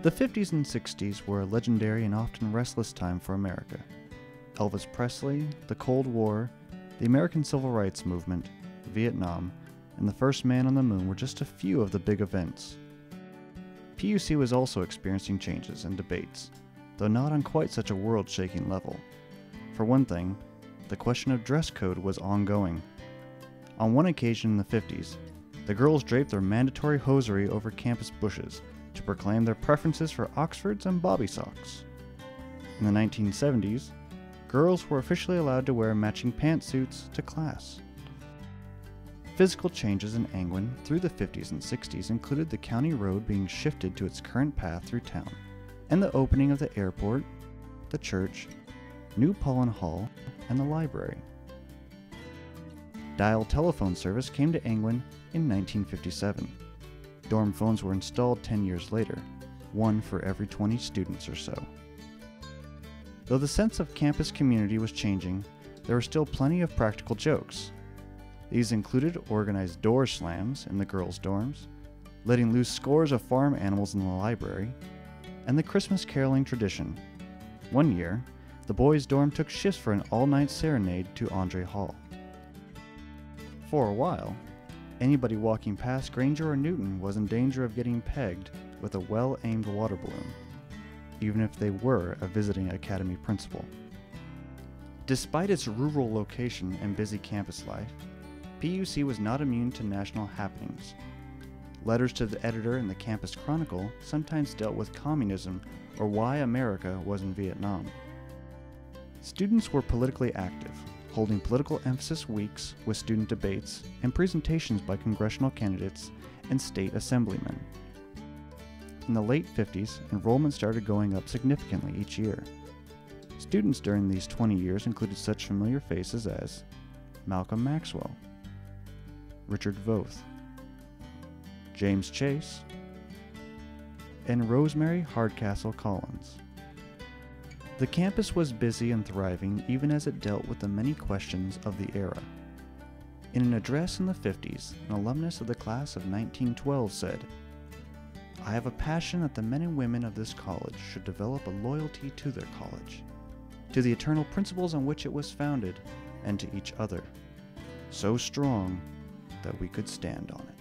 The 50s and 60s were a legendary and often restless time for America. Elvis Presley, the Cold War, the American Civil Rights Movement, Vietnam, and the first man on the moon were just a few of the big events. PUC was also experiencing changes and debates, though not on quite such a world-shaking level. For one thing, the question of dress code was ongoing. On one occasion in the 50s, the girls draped their mandatory hosiery over campus bushes to proclaim their preferences for Oxfords and bobby socks. In the 1970s, girls were officially allowed to wear matching pantsuits to class. Physical changes in Angwin through the 50s and 60s included the county road being shifted to its current path through town, and the opening of the airport, the church, New Paulin Hall, and the library. Dial telephone service came to Angwin in 1957. Dorm phones were installed 10 years later, one for every 20 students or so. Though the sense of campus community was changing, there were still plenty of practical jokes. These included organized door slams in the girls' dorms, letting loose scores of farm animals in the library, and the Christmas caroling tradition. One year, the boys' dorm took shifts for an all-night serenade to Andre Hall. For a while, anybody walking past Granger or Newton was in danger of getting pegged with a well-aimed water balloon, even if they were a visiting academy principal. Despite its rural location and busy campus life, PUC was not immune to national happenings. Letters to the editor in the Campus Chronicle sometimes dealt with communism or why America was in Vietnam. Students were politically active, holding political emphasis weeks with student debates and presentations by congressional candidates and state assemblymen. In the late 50s, enrollment started going up significantly each year. Students during these 20 years included such familiar faces as Malcolm Maxwell, Richard Voth, James Chase, and Rosemary Hardcastle Collins. The campus was busy and thriving even as it dealt with the many questions of the era. In an address in the 50s, an alumnus of the class of 1912 said, "I have a passion that the men and women of this college should develop a loyalty to their college, to the eternal principles on which it was founded, and to each other, so strong that we could stand on it."